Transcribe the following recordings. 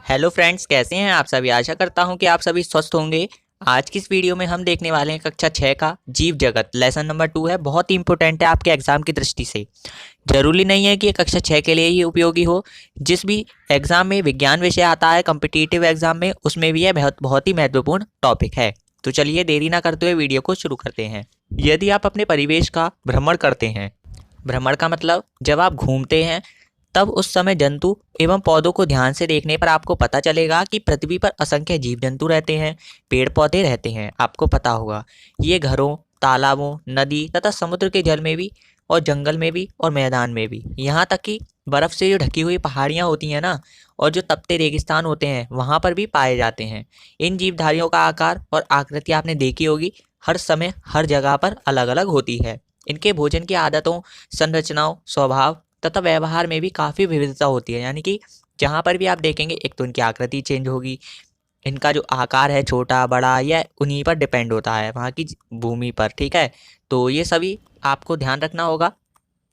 Hello friends, कैसे हैं आप सभी। आशा करता हूं कि आप सभी स्वस्थ होंगे। आज की इस वीडियो में हम देखने वाले हैं कक्षा 6 का जीव जगत लेसन नंबर 2 है। बहुत ही इंपॉर्टेंट है आपके एग्जाम की दृष्टि से। जरूरी नहीं है कि ये कक्षा 6 के लिए ही उपयोगी हो। जिस भी एग्जाम में विज्ञान विषय आता है कॉम्पिटिटिव एग्जाम में, उसमें भी यह बहुत ही महत्वपूर्ण टॉपिक है। तो चलिए देरी ना करते हुए वीडियो को शुरू करते हैं। यदि आप अपने परिवेश का भ्रमण करते हैं, भ्रमण का मतलब जब आप घूमते हैं, तब उस समय जंतु एवं पौधों को ध्यान से देखने पर आपको पता चलेगा कि पृथ्वी पर असंख्य जीव जंतु रहते हैं, पेड़ पौधे रहते हैं। आपको पता होगा ये घरों, तालाबों, नदी तथा समुद्र के जल में भी, और जंगल में भी, और मैदान में भी, यहाँ तक कि बर्फ से जो ढकी हुई पहाड़ियाँ होती हैं ना, और जो तपते रेगिस्तान होते हैं, वहाँ पर भी पाए जाते हैं। इन जीवधारियों का आकार और आकृति आपने देखी होगी, हर समय हर जगह पर अलग अलग होती है। इनके भोजन की आदतों, संरचनाओं, स्वभाव तथा व्यवहार में भी काफ़ी विविधता होती है। यानी कि जहाँ पर भी आप देखेंगे, एक तो इनकी आकृति चेंज होगी, इनका जो आकार है छोटा बड़ा, यह उन्हीं पर डिपेंड होता है, वहाँ की भूमि पर। ठीक है, तो ये सभी आपको ध्यान रखना होगा।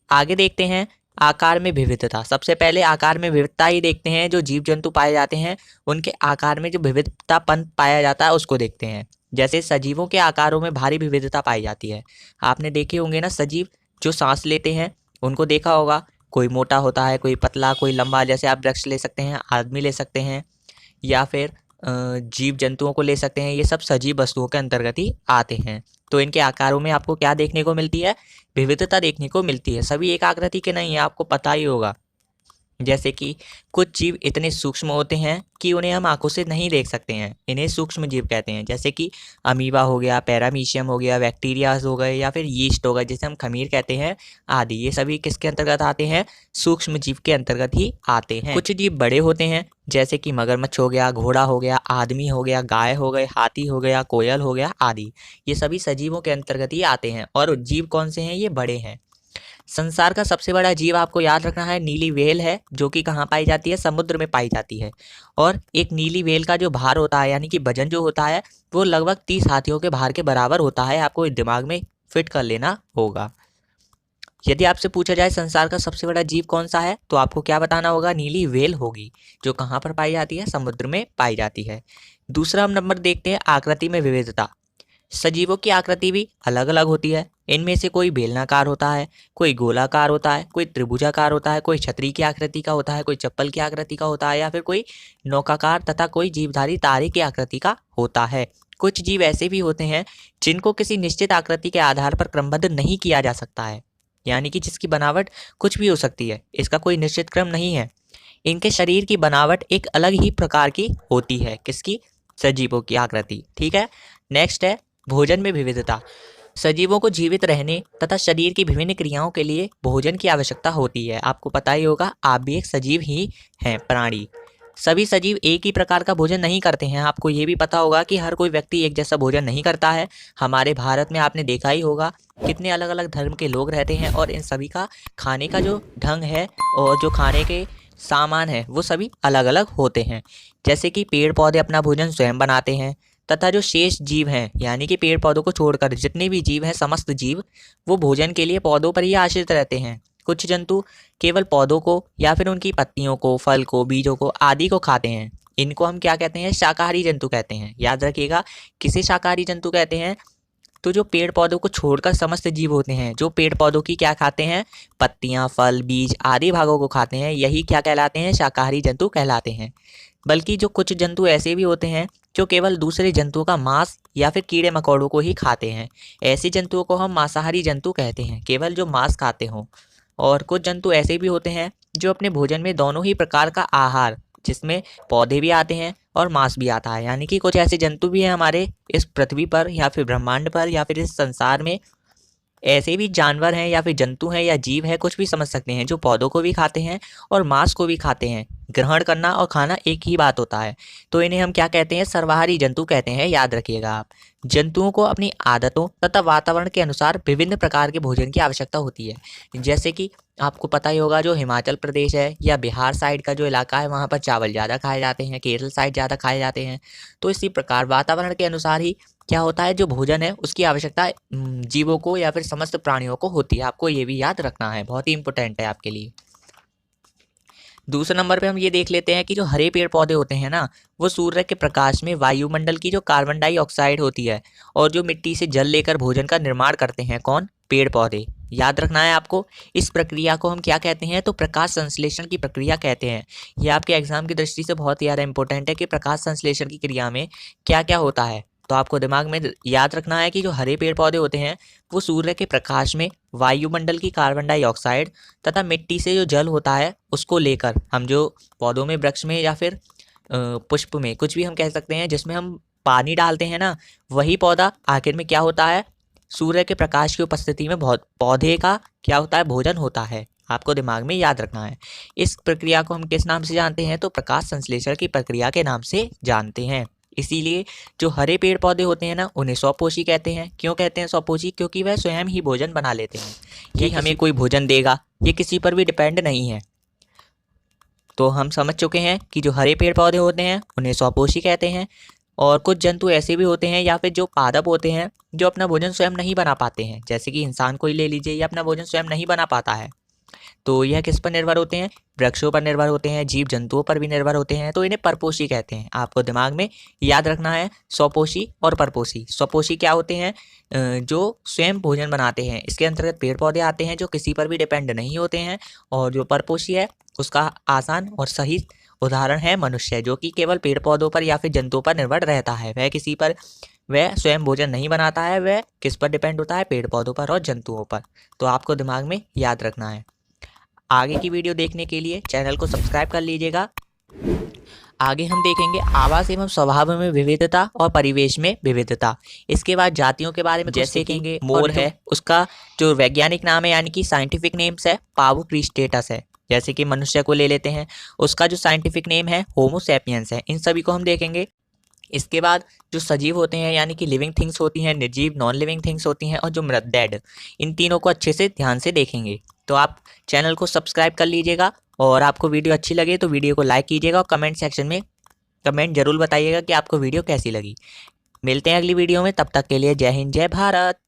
आगे देखते हैं आकार में विविधता। सबसे पहले आकार में विविधता ही देखते हैं। जो जीव जंतु पाए जाते हैं उनके आकार में जो विविधतापन पाया जाता है उसको देखते हैं। जैसे सजीवों के आकारों में भारी विविधता पाई जाती है। आपने देखे होंगे ना, सजीव जो सांस लेते हैं उनको देखा होगा, कोई मोटा होता है, कोई पतला, कोई लंबा। जैसे आप वृक्ष ले सकते हैं, आदमी ले सकते हैं, या फिर जीव जंतुओं को ले सकते हैं। ये सब सजीव वस्तुओं के अंतर्गत ही आते हैं। तो इनके आकारों में आपको क्या देखने को मिलती है? विविधता देखने को मिलती है। सभी एक आकृति के नहीं है, आपको पता ही होगा। जैसे कि कुछ जीव इतने सूक्ष्म होते हैं कि उन्हें हम आंखों से नहीं देख सकते हैं, इन्हें सूक्ष्म जीव कहते हैं। जैसे कि अमीबा हो गया, पैरामीशियम हो गया, बैक्टीरियाज हो गए, या फिर यीस्ट हो गए जिसे हम खमीर कहते हैं, आदि। ये सभी किसके अंतर्गत आते हैं? सूक्ष्म जीव के अंतर्गत ही आते हैं। कुछ जीव बड़े होते हैं, जैसे कि मगरमच्छ हो गया, घोड़ा हो गया, आदमी हो गया, गाय हो गए, हाथी हो गया, कोयल हो गया, आदि। ये सभी सजीवों के अंतर्गत ही आते हैं। और जीव कौन से हैं? ये बड़े हैं। संसार का सबसे बड़ा जीव आपको याद रखना है, नीली व्हेल है, जो कि कहाँ पाई जाती है? समुद्र में पाई जाती है। और एक नीली व्हेल का जो भार होता है, यानी कि वजन जो होता है, वो लगभग 30 हाथियों के भार के बराबर होता है। आपको दिमाग में फिट कर लेना होगा। यदि आपसे पूछा जाए संसार का सबसे बड़ा जीव कौन सा है, तो आपको क्या बताना होगा? नीली व्हेल होगी, जो कहाँ पर पाई जाती है? समुद्र में पाई जाती है। दूसरा हम नंबर देखते हैं आकृति में विविधता। सजीवों की आकृति भी अलग अलग होती है। इनमें से कोई बेलनाकार होता है, कोई गोलाकार होता है, कोई त्रिभुजाकार होता है, कोई छतरी की आकृति का होता है, कोई चप्पल की आकृति का होता है, या फिर कोई नौकाकार, तथा कोई जीवधारी तारे की आकृति का होता है। कुछ जीव ऐसे भी होते हैं जिनको किसी निश्चित आकृति के आधार पर क्रमबद्ध नहीं किया जा सकता है, यानी कि जिसकी बनावट कुछ भी हो सकती है, इसका कोई निश्चित क्रम नहीं है। इनके शरीर की बनावट एक अलग ही प्रकार की होती है। किसकी? सजीवों की आकृति। ठीक है, नेक्स्ट है भोजन में विविधता। सजीवों को जीवित रहने तथा शरीर की विभिन्न क्रियाओं के लिए भोजन की आवश्यकता होती है। आपको पता ही होगा, आप भी एक सजीव ही हैं, प्राणी। सभी सजीव एक ही प्रकार का भोजन नहीं करते हैं। आपको ये भी पता होगा कि हर कोई व्यक्ति एक जैसा भोजन नहीं करता है। हमारे भारत में आपने देखा ही होगा कितने अलग अलग धर्म के लोग रहते हैं, और इन सभी का खाने का जो ढंग है और जो खाने के सामान है वो सभी अलग अलग होते हैं। जैसे कि पेड़ पौधे अपना भोजन स्वयं बनाते हैं, तथा जो शेष जीव हैं, यानी कि पेड़ पौधों को छोड़कर जितने भी जीव हैं, समस्त जीव, वो भोजन के लिए पौधों पर ही आश्रित रहते हैं। कुछ जंतु केवल पौधों को या फिर उनकी पत्तियों को, फल को, बीजों को, आदि को खाते हैं। इनको हम क्या कहते हैं? शाकाहारी जंतु कहते हैं। याद रखिएगा, किसे शाकाहारी जंतु कहते हैं? तो जो पेड़ पौधों को छोड़कर समस्त जीव होते हैं, जो पेड़ पौधों की क्या खाते हैं? पत्तियां, फल, बीज आदि भागों को खाते हैं, यही क्या कहलाते हैं? शाकाहारी जंतु कहलाते हैं। बल्कि जो कुछ जंतु ऐसे भी होते हैं जो केवल दूसरे जंतुओं का मांस या फिर कीड़े मकोड़ों को ही खाते हैं। ऐसे जंतुओं को हम मांसाहारी जंतु कहते हैं, केवल जो मांस खाते हों। और कुछ जंतु ऐसे भी होते हैं जो अपने भोजन में दोनों ही प्रकार का आहार, जिसमें पौधे भी आते हैं और मांस भी आता है, यानी कि कुछ ऐसे जंतु भी हैं हमारे इस पृथ्वी पर, या फिर ब्रह्मांड पर, या फिर इस संसार में। ऐसे भी जानवर हैं, या फिर जंतु हैं, या जीव है, कुछ भी समझ सकते हैं, जो पौधों को भी खाते हैं और मांस को भी खाते हैं। ग्रहण करना और खाना एक ही बात होता है। तो इन्हें हम क्या कहते हैं? सर्वाहारी जंतु कहते हैं। याद रखिएगा आप। जंतुओं को अपनी आदतों तथा वातावरण के अनुसार विभिन्न प्रकार के भोजन की आवश्यकता होती है। जैसे कि आपको पता ही होगा, जो हिमाचल प्रदेश है या बिहार साइड का जो इलाका है, वहाँ पर चावल ज़्यादा खाए जाते हैं, केरल साइड ज़्यादा खाए जाते हैं। तो इसी प्रकार वातावरण के अनुसार ही क्या होता है, जो भोजन है उसकी आवश्यकता जीवों को या फिर समस्त प्राणियों को होती है। आपको ये भी याद रखना है, बहुत ही इंपॉर्टेंट है आपके लिए। दूसरे नंबर पे हम ये देख लेते हैं कि जो हरे पेड़ पौधे होते हैं ना, वो सूर्य के प्रकाश में वायुमंडल की जो कार्बन डाइऑक्साइड होती है और जो मिट्टी से जल लेकर भोजन का निर्माण करते हैं, कौन? पेड़ पौधे। याद रखना है आपको। इस प्रक्रिया को हम क्या कहते हैं? तो प्रकाश संश्लेषण की प्रक्रिया कहते हैं। ये आपके एग्जाम की दृष्टि से बहुत ही ज़्यादा इंपॉर्टेंट है कि प्रकाश संश्लेषण की क्रिया में क्या क्या होता है। तो आपको दिमाग में याद रखना है कि जो हरे पेड़ पौधे होते हैं वो सूर्य के प्रकाश में वायुमंडल की कार्बन डाइऑक्साइड तथा मिट्टी से जो जल होता है उसको लेकर, हम जो पौधों में, वृक्ष में या फिर पुष्प में, कुछ भी हम कह सकते हैं, जिसमें हम पानी डालते हैं ना, वही पौधा आखिर में क्या होता है? सूर्य के प्रकाश की उपस्थिति में बहुत पौधे का क्या होता है? भोजन होता है। आपको दिमाग में याद रखना है। इस प्रक्रिया को हम किस नाम से जानते हैं? तो प्रकाश संश्लेषण की प्रक्रिया के नाम से जानते हैं। इसीलिए जो हरे पेड़ पौधे होते हैं ना, उन्हें स्वपोषी कहते हैं। क्यों कहते हैं स्वपोषी? क्योंकि वह स्वयं ही भोजन बना लेते हैं। कि हमें कोई भोजन देगा, ये किसी पर भी डिपेंड नहीं है। तो हम समझ चुके हैं कि जो हरे पेड़ पौधे होते हैं उन्हें स्वपोषी कहते हैं। और कुछ जंतु ऐसे भी होते हैं या फिर जो पादप होते हैं जो अपना भोजन स्वयं नहीं बना पाते हैं, जैसे कि इंसान को ही ले लीजिए, ये अपना भोजन स्वयं नहीं बना पाता है। तो यह किस पर निर्भर होते हैं? वृक्षों पर निर्भर होते हैं, जीव जंतुओं पर भी निर्भर होते हैं। तो इन्हें परपोषी कहते हैं। आपको दिमाग में याद रखना है स्वपोषी और परपोषी। स्वपोषी क्या होते हैं? जो स्वयं भोजन बनाते हैं। इसके अंतर्गत पेड़ पौधे आते हैं जो किसी पर भी डिपेंड नहीं होते हैं। और जो परपोषी है उसका आसान और सही उदाहरण है मनुष्य, जो कि केवल पेड़ पौधों पर या फिर जंतुओं पर निर्भर रहता है। वह स्वयं भोजन नहीं बनाता है, वह किस पर डिपेंड होता है? पेड़ पौधों पर और जंतुओं पर। तो आपको दिमाग में याद रखना है। आगे की वीडियो देखने के लिए चैनल को सब्सक्राइब कर लीजिएगा। आगे हम देखेंगे आवास एवं स्वभाव में विविधता और परिवेश में विविधता। इसके बाद जातियों के बारे में जैसे कि मोर है, उसका जो वैज्ञानिक नाम है यानी कि साइंटिफिक नेम्स है पावो क्रिस्टेटस है। जैसे कि मनुष्य को ले लेते हैं, उसका जो साइंटिफिक नेम है होमो सैपियंस है। इन सभी को हम देखेंगे। इसके बाद जो सजीव होते हैं यानी कि लिविंग थिंग्स होती हैं, निर्जीव नॉन लिविंग थिंग्स होती हैं, और जो मृत डेड, इन तीनों को अच्छे से ध्यान से देखेंगे। तो आप चैनल को सब्सक्राइब कर लीजिएगा और आपको वीडियो अच्छी लगे तो वीडियो को लाइक कीजिएगा और कमेंट सेक्शन में कमेंट जरूर बताइएगा कि आपको वीडियो कैसी लगी। मिलते हैं अगली वीडियो में, तब तक के लिए जय हिंद जय भारत।